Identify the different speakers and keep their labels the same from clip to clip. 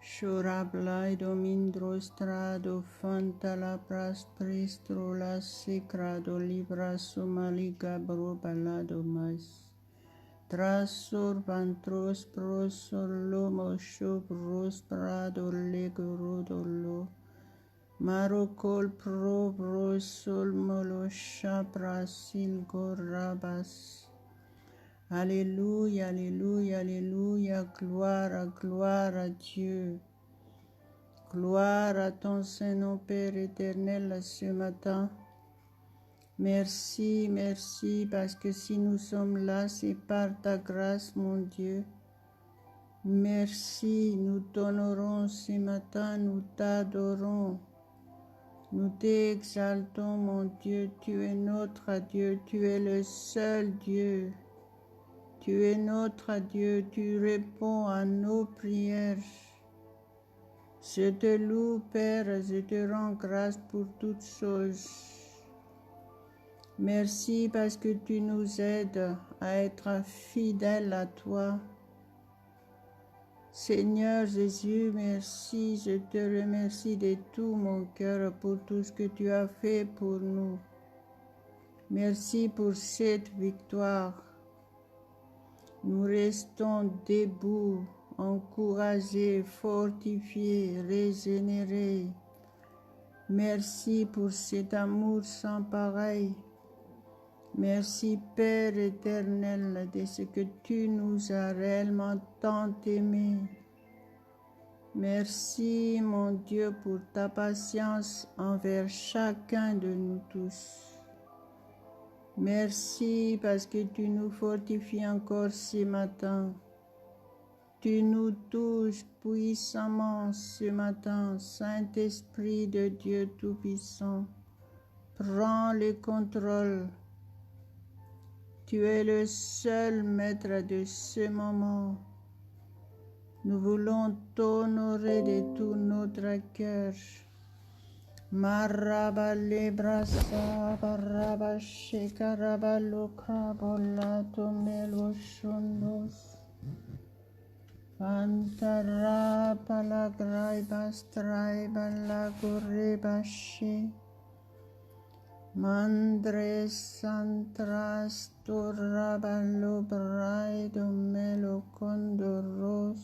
Speaker 1: Shurablai domindro strado fanta la prastro la secrado libra sumaliga bro balado mais. Trasor vantros prosor lomo shobros prado legorodolo. Marocol pro brosol molo shapra silgorabas. Alléluia, alléluia, alléluia, gloire, gloire à Dieu. Gloire à ton Saint-Nom, Père éternel, ce matin. Merci, merci, parce que si nous sommes là, c'est par ta grâce, mon Dieu. Merci, nous t'honorons ce matin, nous t'adorons. Nous t'exaltons, mon Dieu, tu es notre Dieu, tu es le seul Dieu. Tu es notre Dieu, tu réponds à nos prières. Je te loue, Père, je te rends grâce pour toutes choses. Merci parce que tu nous aides à être fidèles à toi. Seigneur Jésus, merci, je te remercie de tout mon cœur pour tout ce que tu as fait pour nous. Merci pour cette victoire. Nous restons debout, encouragés, fortifiés, régénérés. Merci pour cet amour sans pareil. Merci Père éternel de ce que tu nous as réellement tant aimés. Merci mon Dieu pour ta patience envers chacun de nous tous. Merci parce que tu nous fortifies encore ce matin. Tu nous touches puissamment ce matin, Saint-Esprit de Dieu Tout-Puissant. Prends le contrôle. Tu es le seul maître de ce moment. Nous voulons t'honorer de tout notre cœur. Maraba lebrasa baraba shekaraba loka bolato melo shondos. Pantara palagrai bastrai balagore bashe. Mandre santras torraba lobrai domelo condoros.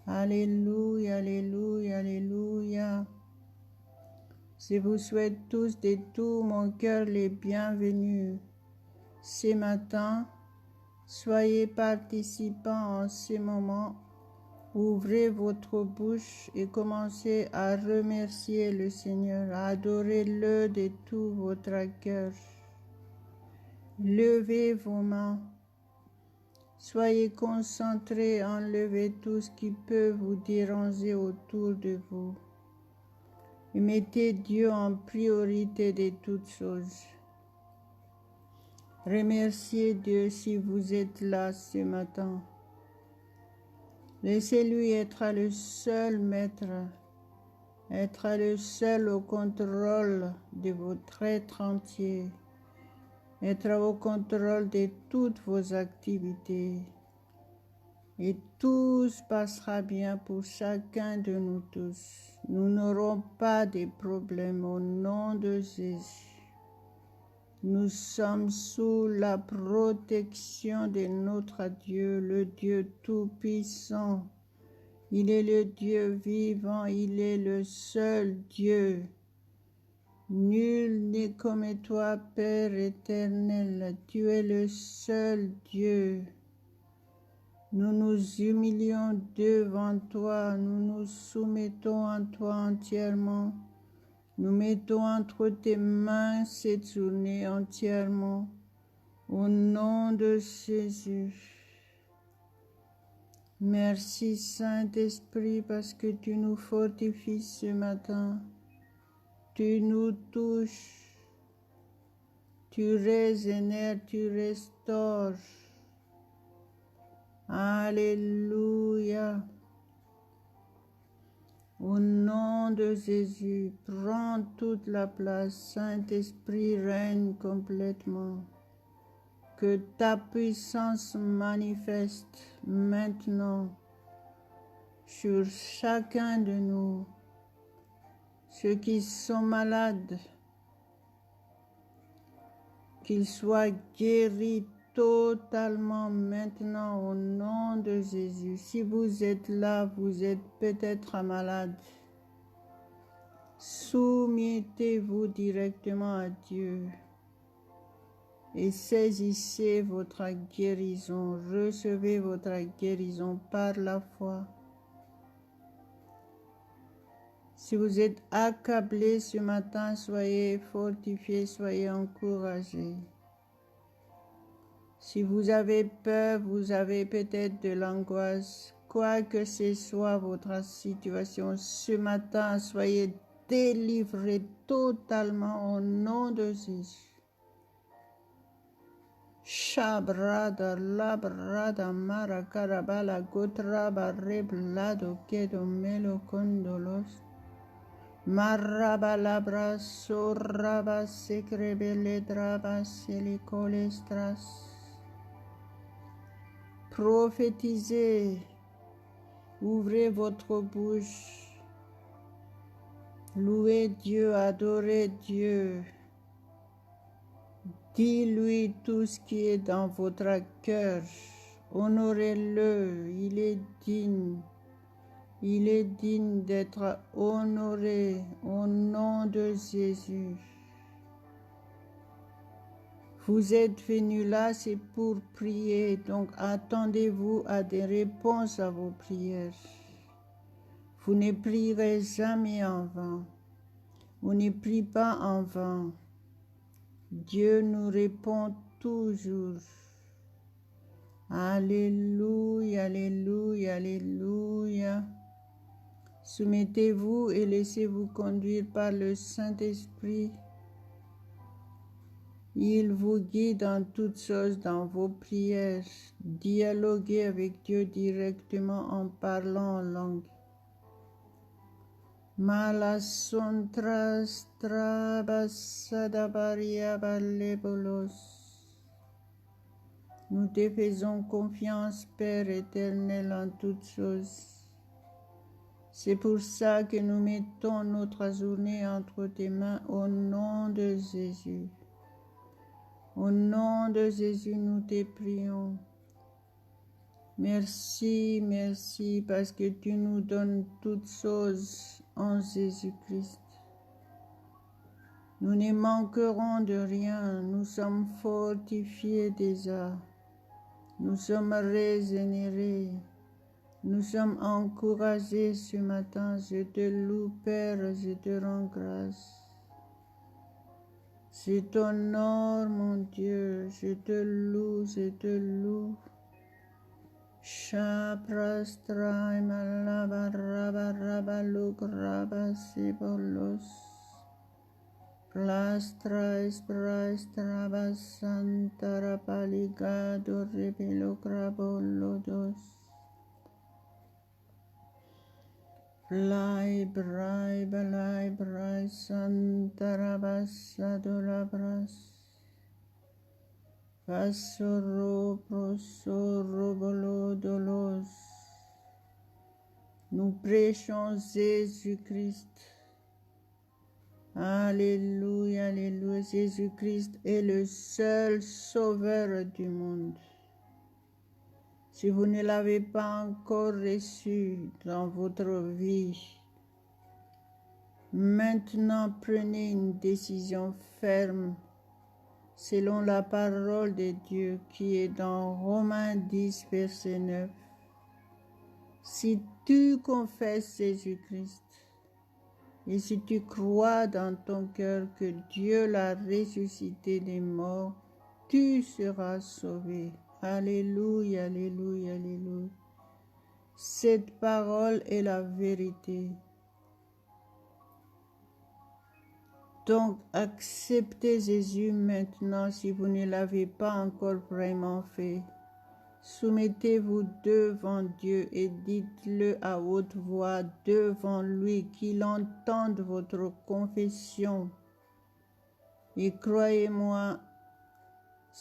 Speaker 1: Alléluia, alléluia, alléluia. Je vous souhaite tous de tout mon cœur les bienvenus. Ce matin, soyez participants en ce moment. Ouvrez votre bouche et commencez à remercier le Seigneur, à adorer-le de tout votre cœur. Levez vos mains. Soyez concentrés, enlevez tout ce qui peut vous déranger autour de vous. Et mettez Dieu en priorité de toutes choses. Remerciez Dieu si vous êtes là ce matin. Laissez-lui être le seul maître, être le seul au contrôle de votre être entier, être au contrôle de toutes vos activités. Et tout se passera bien pour chacun de nous tous. Nous n'aurons pas de problème au nom de Jésus. Nous sommes sous la protection de notre Dieu, le Dieu Tout-Puissant. Il est le Dieu vivant, il est le seul Dieu. Nul n'est comme toi, Père éternel, tu es le seul Dieu. Nous nous humilions devant toi, nous nous soumettons à toi entièrement. Nous mettons entre tes mains cette journée entièrement, au nom de Jésus. Merci Saint-Esprit parce que tu nous fortifies ce matin. Tu nous touches, tu régénères, tu restaures. Alléluia. Au nom de Jésus, prends toute la place. Saint-Esprit règne complètement. Que ta puissance manifeste maintenant. sur chacun de nous, ceux qui sont malades, qu'ils soient guéris totalement maintenant au nom de Jésus. Si vous êtes là, vous êtes peut-être malade. Soumettez-vous directement à Dieu et saisissez votre guérison. Recevez votre guérison par la foi. Si vous êtes accablé ce matin, soyez fortifiés, soyez encouragés. Si vous avez peur, vous avez peut-être de l'angoisse, quoi que ce soit votre situation, ce matin, soyez délivrés totalement au nom de Jésus. Shabrada labrada marakarabala gotraba reblado kedo melo condolos. Marabalabra sorraba secrebele draba selicolestras. Prophétisez, ouvrez votre bouche, louez Dieu, adorez Dieu, dis-lui tout ce qui est dans votre cœur, honorez-le, il est digne d'être honoré au nom de Jésus. Vous êtes venus là, c'est pour prier, donc attendez-vous à des réponses à vos prières. Vous ne prierez jamais en vain. On ne prie pas en vain. Dieu nous répond toujours. Alléluia, alléluia, alléluia. Soumettez-vous et laissez-vous conduire par le Saint-Esprit. Il vous guide en toutes choses dans vos prières. Dialoguez avec Dieu directement en parlant en langue. Malasontras trabasadabaria balebolos. Nous te faisons confiance, Père éternel, en toutes choses. C'est pour ça que nous mettons notre journée entre tes mains au nom de Jésus. Au nom de Jésus, nous te prions. Merci, merci, parce que tu nous donnes toutes choses en Jésus-Christ. Nous ne manquerons de rien, nous sommes fortifiés déjà. Nous sommes régénérés. Nous sommes encouragés ce matin. Je te loue, Père, je te rends grâce. Je t'honore, mon Dieu, je te loue, je te loue. Shaprastra malabarabarabalugrabasibolos. Plastra espraestrabasantarapaligador rebelograbolodos. Brai, santarabassadolabras. Pasoro, prosoro, bolodolos. Nous prêchons Jésus-Christ. Alléluia, alléluia. Jésus-Christ est le seul sauveur du monde. Si vous ne l'avez pas encore reçu dans votre vie, maintenant prenez une décision ferme selon la parole de Dieu qui est dans Romains 10, verset 9. Si tu confesses Jésus-Christ et si tu crois dans ton cœur que Dieu l'a ressuscité des morts, tu seras sauvé. Alléluia, alléluia, alléluia. Cette parole est la vérité. Donc, acceptez Jésus maintenant si vous ne l'avez pas encore vraiment fait. Soumettez-vous devant Dieu et dites-le à haute voix devant lui, qu'il entende votre confession. Et croyez-moi,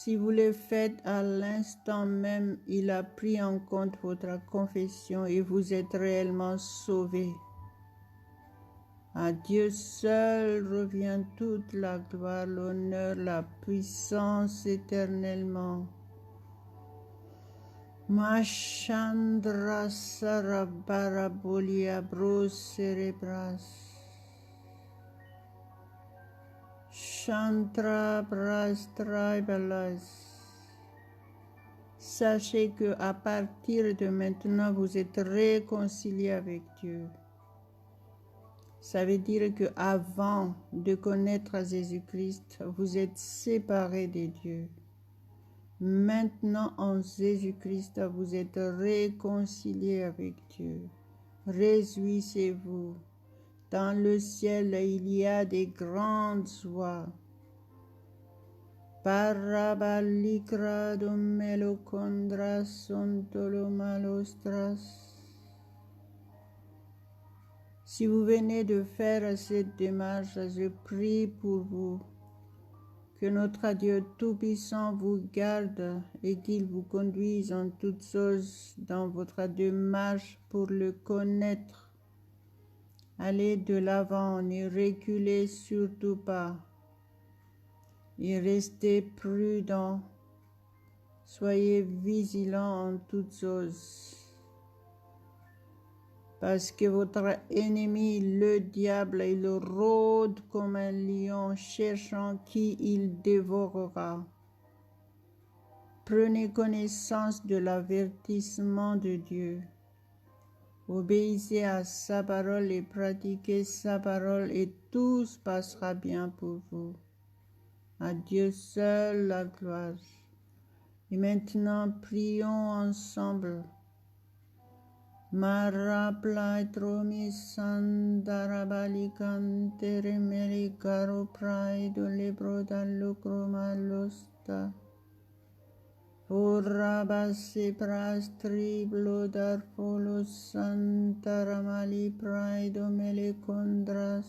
Speaker 1: Si vous le faites à l'instant même, il a pris en compte votre confession et vous êtes réellement sauvés. À Dieu seul revient toute la gloire, l'honneur, la puissance éternellement. Machandra sarabarabolia bros cerebras. Chantra brastraibalas. Sachez que à partir de maintenant, vous êtes réconciliés avec Dieu. Ça veut dire que avant de connaître Jésus-Christ, vous êtes séparés de Dieu. Maintenant, en Jésus-Christ, vous êtes réconciliés avec Dieu. Réjouissez-vous. Dans le ciel, il y a des grandes joies. Parabalikra domelokondras sontolomalostras. Si vous venez de faire cette démarche, je prie pour vous. Que notre Dieu Tout-Puissant vous garde et qu'il vous conduise en toutes choses dans votre démarche pour le connaître. Allez de l'avant, ne reculez surtout pas. Et restez prudents. Soyez vigilants en toutes choses. Parce que votre ennemi, le diable, il rôde comme un lion cherchant qui il dévorera. Prenez connaissance de l'avertissement de Dieu. Obéissez à sa parole et pratiquez sa parole et tout se passera bien pour vous. À Dieu seul la gloire. Et maintenant, prions ensemble. Marapla tromi sandarabali cantere meri caro praido libro dall'ucromalosta. Urabasi prastri blodar folos santaramali praido melicondras.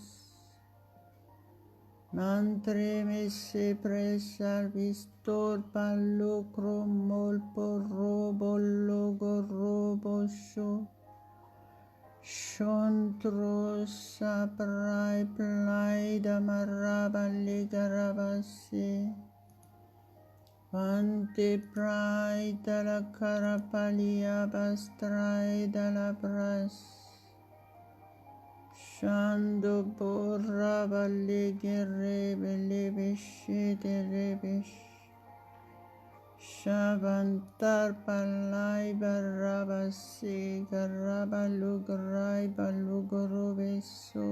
Speaker 1: Mantre messe presar vistor pallucro molpo robo logo robo sho. Shontro saprai plaida maraba ligarabase. Vante praida la carapalia bastraida la bras. Shando borraba legherebe lebeshe de rebesh. Shavantar palai barraba se garraba lugrai balugorobeso.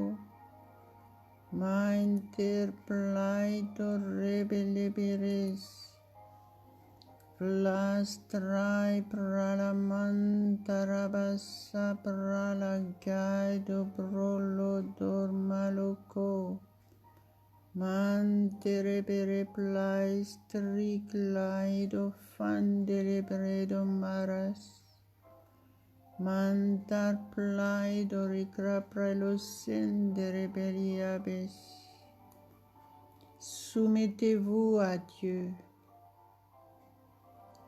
Speaker 1: Mainter plaito rebe leberes. Plastrai pralamantarabasa pralagaido brolo dormaluco. Manterebere plaistriclaido fanderebredo maras. Mantar plaido ricraprelo sendereberiabes. Soumettez-vous à Dieu.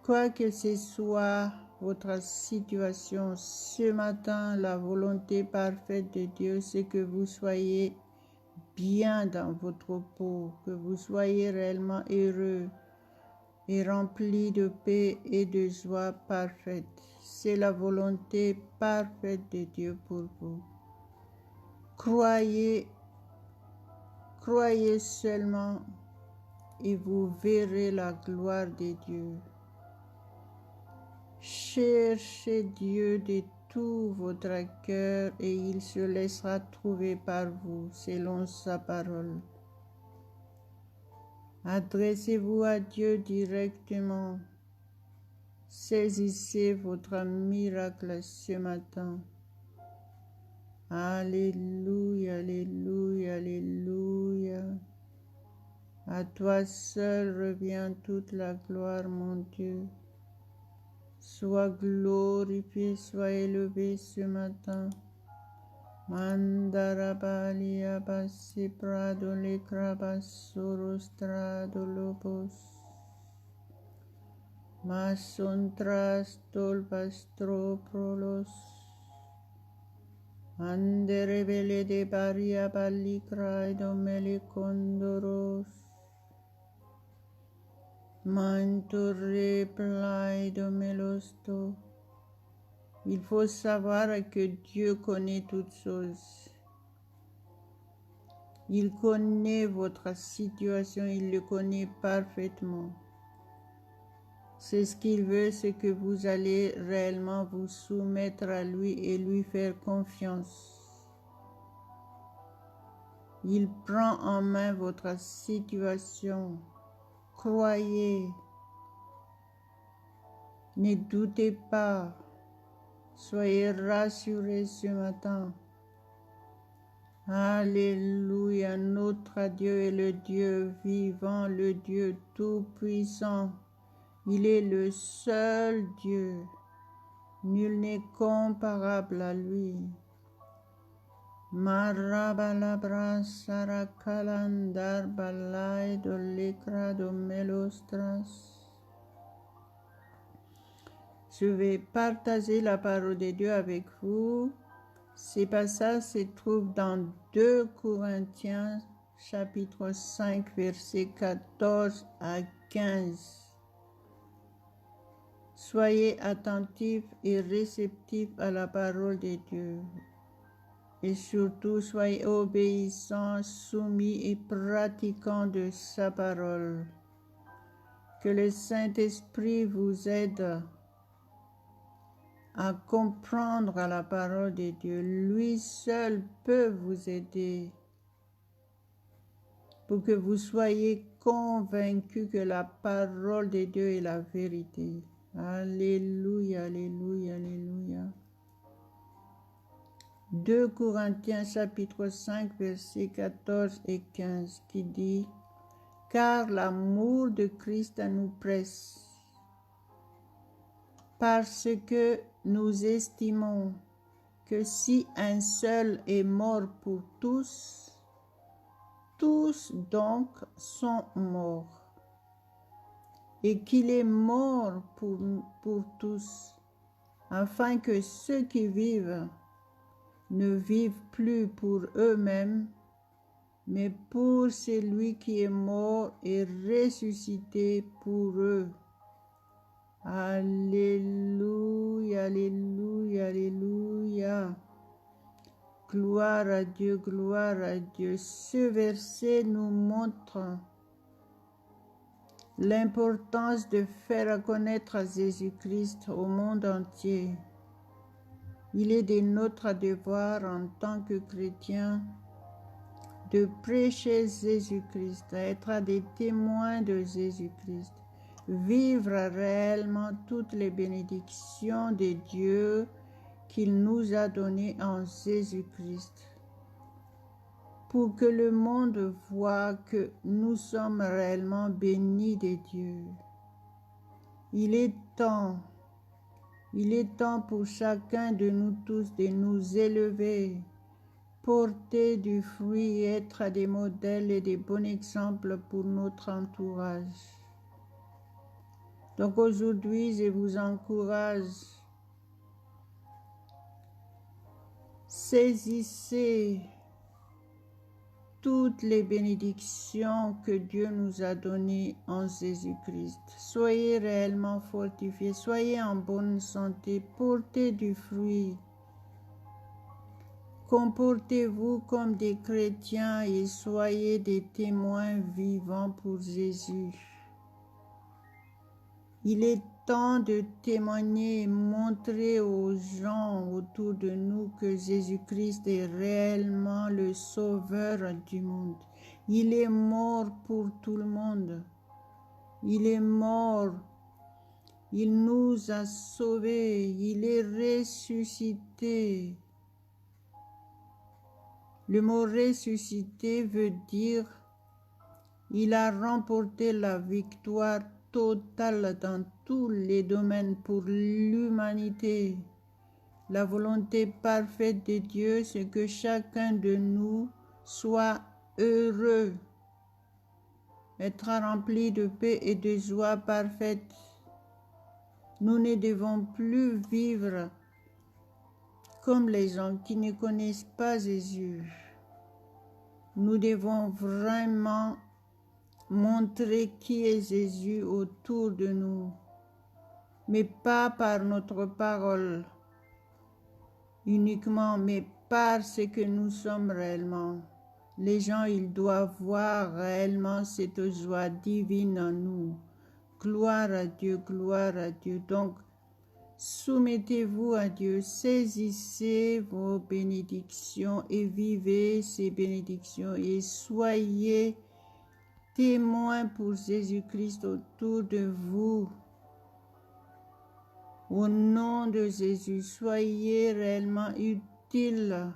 Speaker 1: Quoi que ce soit votre situation ce matin, la volonté parfaite de Dieu, c'est que vous soyez bien dans votre peau, que vous soyez réellement heureux et rempli de paix et de joie parfaite. C'est la volonté parfaite de Dieu pour vous. Croyez seulement et vous verrez la gloire de Dieu. Cherchez Dieu de tout votre cœur et il se laissera trouver par vous selon sa parole. Adressez-vous à Dieu directement. Saisissez votre miracle ce matin. Alléluia, alléluia, alléluia. À toi seul revient toute la gloire, mon Dieu. Sois glorifié, sois élevé ce matin. Mandarabalia basi prado le crabasoro strado lobos. Masontras tolpastro prolos. Anderebele de baria balikrai domele condoros. Mantorre plai domelosto. Il faut savoir que Dieu connaît toutes choses. Il connaît votre situation, il le connaît parfaitement. C'est ce qu'il veut, c'est que vous allez réellement vous soumettre à lui et lui faire confiance. Il prend en main votre situation. Croyez. Ne doutez pas. Soyez rassurés ce matin. Alléluia, notre Dieu est le Dieu vivant, le Dieu tout-puissant. Il est le seul Dieu. Nul n'est comparable à lui. Marabalabra sarakalandar balai de l'écra de melostras. Je vais partager la parole de Dieu avec vous. Ces passages se trouvent dans 2 Corinthiens chapitre 5 versets 14 à 15. Soyez attentifs et réceptifs à la parole de Dieu. Et surtout, soyez obéissants, soumis et pratiquants de sa parole. Que le Saint-Esprit vous aide à comprendre la parole de Dieu. Lui seul peut vous aider pour que vous soyez convaincus que la parole de Dieu est la vérité. Alléluia, alléluia, alléluia. 2 Corinthiens chapitre 5 versets 14 et 15 qui dit « Car l'amour de Christ nous presse, parce que nous estimons que si un seul est mort pour tous, tous donc sont morts. Et qu'il est mort pour tous, afin que ceux qui vivent ne vivent plus pour eux-mêmes, mais pour celui qui est mort et ressuscité pour eux. » Alléluia, alléluia, alléluia. Gloire à Dieu, gloire à Dieu. Ce verset nous montre l'importance de faire connaître Jésus-Christ au monde entier. Il est de notre devoir en tant que chrétiens de prêcher Jésus-Christ, être des témoins de Jésus-Christ, vivre réellement toutes les bénédictions de Dieu qu'il nous a données en Jésus-Christ, pour que le monde voie que nous sommes réellement bénis de Dieu. Il est temps pour chacun de nous tous de nous élever, porter du fruit et être des modèles et des bons exemples pour notre entourage. Donc aujourd'hui, je vous encourage, saisissez toutes les bénédictions que Dieu nous a données en Jésus-Christ. Soyez réellement fortifiés, soyez en bonne santé, portez du fruit. Comportez-vous comme des chrétiens et soyez des témoins vivants pour Jésus. Il est temps de témoigner et montrer aux gens autour de nous que Jésus-Christ est réellement le sauveur du monde. Il est mort pour tout le monde. Il est mort. Il nous a sauvés. Il est ressuscité. Le mot ressuscité veut dire il a remporté la victoire totale dans tous les domaines pour l'humanité. La volonté parfaite de Dieu, c'est que chacun de nous soit heureux, être rempli de paix et de joie parfaite. Nous ne devons plus vivre comme les gens qui ne connaissent pas Jésus. Nous devons vraiment montrer qui est Jésus autour de nous, mais pas par notre parole uniquement, mais par ce que nous sommes réellement. Les gens, ils doivent voir réellement cette joie divine en nous. Gloire à Dieu, gloire à Dieu. Donc, soumettez-vous à Dieu, saisissez vos bénédictions et vivez ces bénédictions et soyez témoins pour Jésus-Christ autour de vous. Au nom de Jésus, soyez réellement utiles.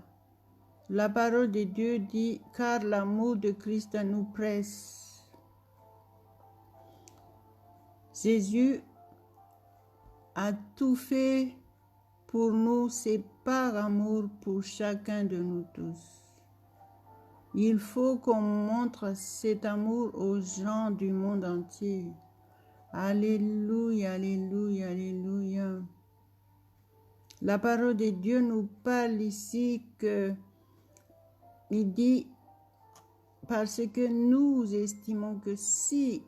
Speaker 1: La parole de Dieu dit, car l'amour de Christ nous presse. Jésus a tout fait pour nous, c'est par amour pour chacun de nous tous. Il faut qu'on montre cet amour aux gens du monde entier. Alléluia, alléluia, alléluia. La parole de Dieu nous parle ici que il dit, parce que nous estimons que si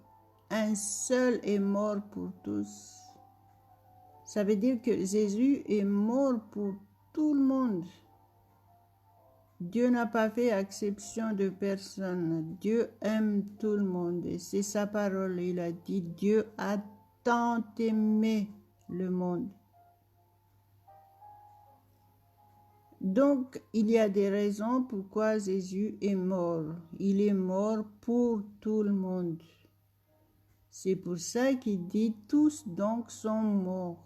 Speaker 1: un seul est mort pour tous, ça veut dire que Jésus est mort pour tout le monde. Dieu n'a pas fait exception de personne. Dieu aime tout le monde. Et c'est sa parole. Il a dit, Dieu a tant aimé le monde. Donc, il y a des raisons pourquoi Jésus est mort. Il est mort pour tout le monde. C'est pour ça qu'il dit, tous donc sont morts.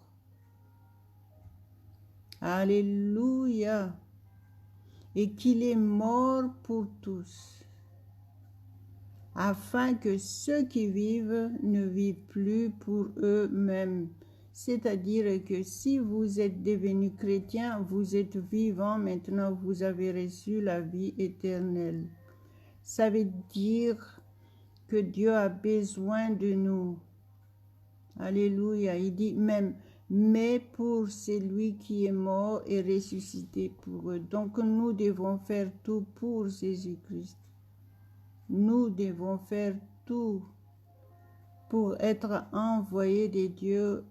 Speaker 1: Alléluia. Et qu'il est mort pour tous, afin que ceux qui vivent ne vivent plus pour eux-mêmes. C'est-à-dire que si vous êtes devenu chrétien, vous êtes vivant, maintenant vous avez reçu la vie éternelle. Ça veut dire que Dieu a besoin de nous. Alléluia. Il dit même, mais pour celui qui est mort et ressuscité pour eux. Donc nous devons faire tout pour Jésus-Christ. Nous devons faire tout pour être envoyés de Dieu,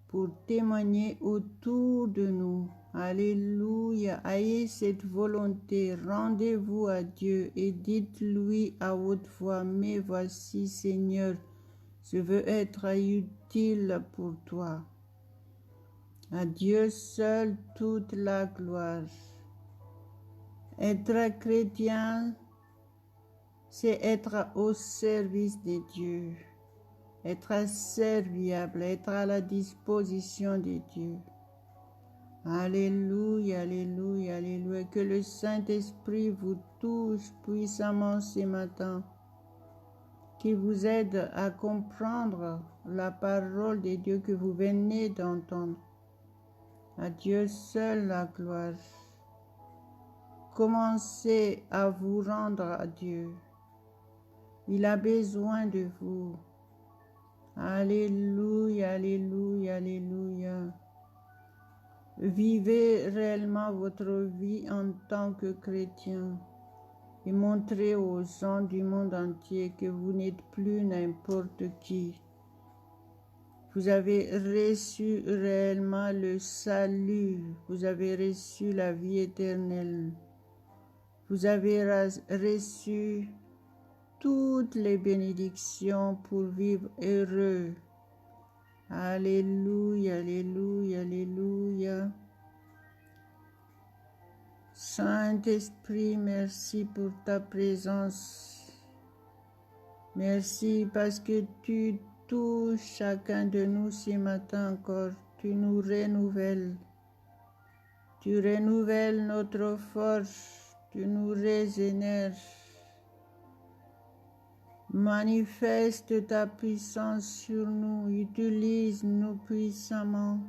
Speaker 1: pour témoigner autour de nous. Alléluia. Ayez cette volonté, rendez-vous à Dieu et dites-lui à haute voix, mais voici Seigneur, je veux être utile pour toi. À Dieu seul toute la gloire. Être chrétien, c'est être au service de Dieu, être serviable, être à la disposition de Dieu. Alléluia, alléluia, alléluia. Que le Saint-Esprit vous touche puissamment ce matin, qu'il vous aide à comprendre la parole de Dieu que vous venez d'entendre. À Dieu seul la gloire. Commencez à vous rendre à Dieu. Il a besoin de vous. Alléluia, alléluia, alléluia. Vivez réellement votre vie en tant que chrétien et montrez aux gens du monde entier que vous n'êtes plus n'importe qui. Vous avez reçu réellement le salut, vous avez reçu la vie éternelle, vous avez reçu toutes les bénédictions pour vivre heureux. Alléluia, alléluia, alléluia. Saint-Esprit, merci pour ta présence. Merci parce que tu touches chacun de nous ce matin encore. Tu nous renouvelles. Tu renouvelles notre force. Tu nous régénères. Manifeste ta puissance sur nous. Utilise-nous puissamment.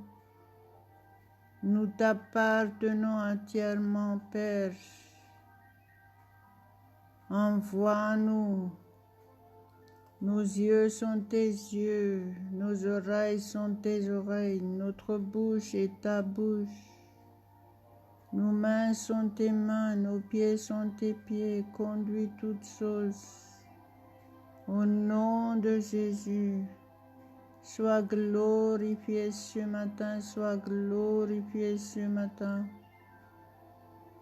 Speaker 1: Nous t'appartenons entièrement, Père. Envoie-nous Nos yeux sont tes yeux, nos oreilles sont tes oreilles, notre bouche est ta bouche. Nos mains sont tes mains, nos pieds sont tes pieds, conduis toutes choses. Au nom de Jésus, sois glorifié ce matin, sois glorifié ce matin.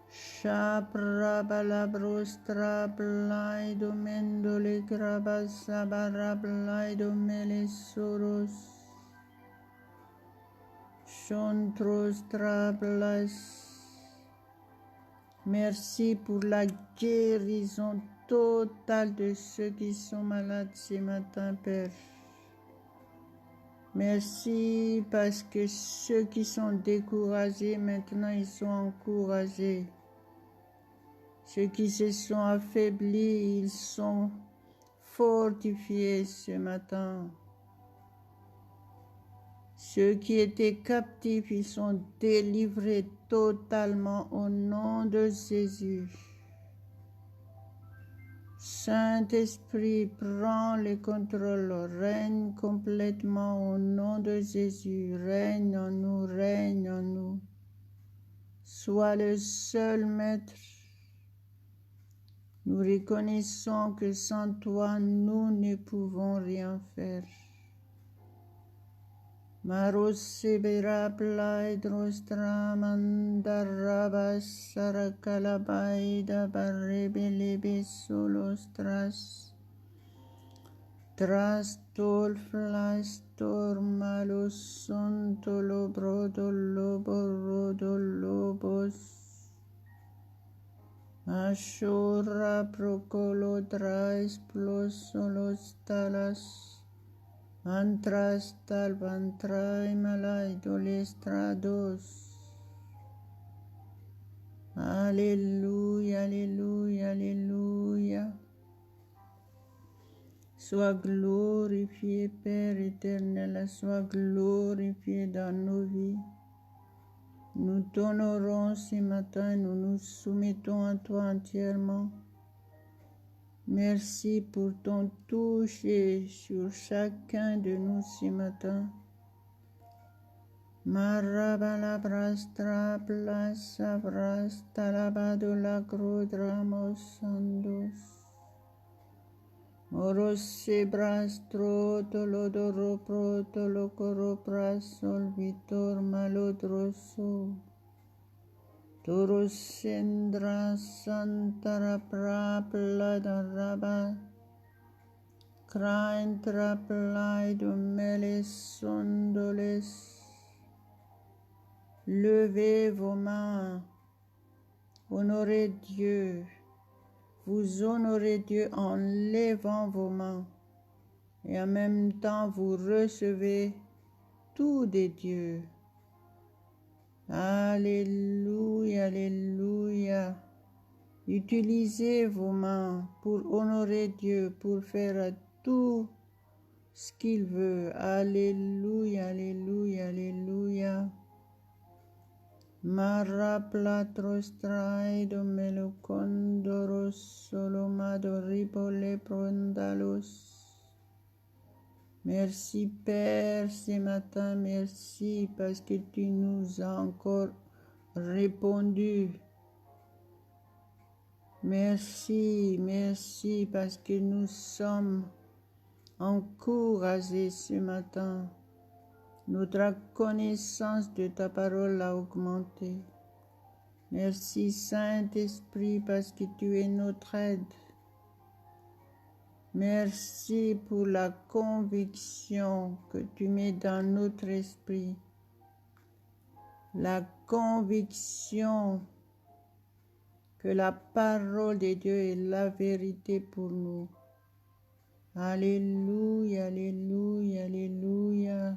Speaker 1: Shaprabalabrostrabla domendole grabasabarabla domele soros. Chontrostrablas. Merci pour la guérison totale de ceux qui sont malades ce matin, Père. Merci parce que ceux qui sont découragés, maintenant ils sont encouragés. Ceux qui se sont affaiblis, ils sont fortifiés ce matin. Ceux qui étaient captifs, ils sont délivrés totalement au nom de Jésus. Saint-Esprit, prends le contrôle, règne complètement au nom de Jésus. Règne en nous, règne en nous. Sois le seul maître. Nous reconnaissons que sans toi, nous ne pouvons rien faire. Marosebera plaidrostra mandarabas sarakalabaida barrebelebe solostras. Trastol flastor malos lobos. Ashura procolo trais plosolos talas. Antras talvantrai malai dolestrados. Alléluia, alléluia, alléluia. Sois glorifié, Père éternel, sois glorifié dans nos vies. Nous t'honorons ce matin, nous nous soumettons à toi entièrement. Merci pour ton toucher sur chacun de nous ce matin. Marabalabrastra plasavrasta labadola grodramos sandos. Orosebrastro tolodoro protolocoro solvitor malodroso. Torosendra santara prapla daraba. Craintra plaidomeles sondoles. Levez vos mains, honorez Dieu. Vous honorez Dieu en levant vos mains et en même temps vous recevez tout de Dieu. Alléluia, alléluia. Utilisez vos mains pour honorer Dieu, pour faire tout ce qu'il veut. Alléluia, alléluia, alléluia. Maraplatros melo condoros solomado ripole prondalos. Merci Père ce matin, merci parce que tu nous as encore répondu. Merci, merci parce que nous sommes encouragés ce matin. Notre connaissance de ta parole a augmenté. Merci Saint-Esprit parce que tu es notre aide. Merci pour la conviction que tu mets dans notre esprit. La conviction que la parole de Dieu est la vérité pour nous. Alléluia, alléluia, alléluia.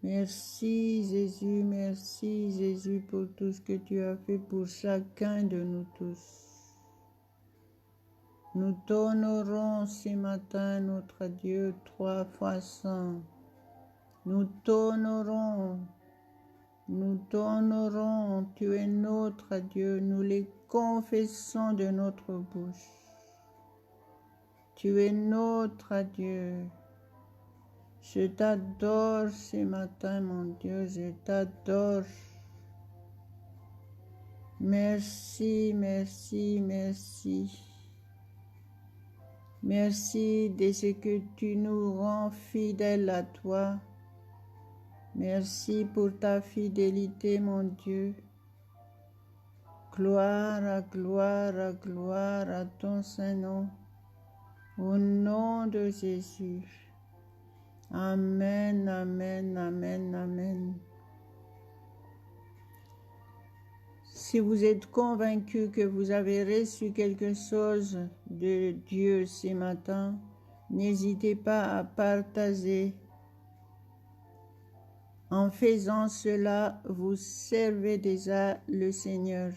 Speaker 1: Merci Jésus pour tout ce que tu as fait pour chacun de nous tous. Nous t'honorons ce matin, notre Dieu, 3 fois saint. Nous t'honorons, tu es notre Dieu, nous les confessons de notre bouche. Tu es notre Dieu. Je t'adore ce matin, mon Dieu, je t'adore. Merci, merci, merci. Merci de ce que tu nous rends fidèles à toi. Merci pour ta fidélité, mon Dieu. Gloire, gloire, gloire à ton Saint-Nom. Au nom de Jésus. Amen, amen, amen, amen. Si vous êtes convaincu que vous avez reçu quelque chose de Dieu ce matin, n'hésitez pas à partager. En faisant cela, vous servez déjà le Seigneur.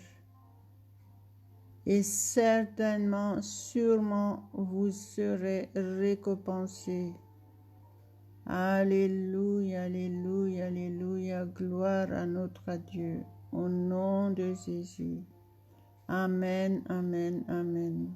Speaker 1: Et certainement, sûrement, vous serez récompensé. Alléluia, alléluia, alléluia, gloire à notre Dieu. Au nom de Jésus. Amen, amen, amen.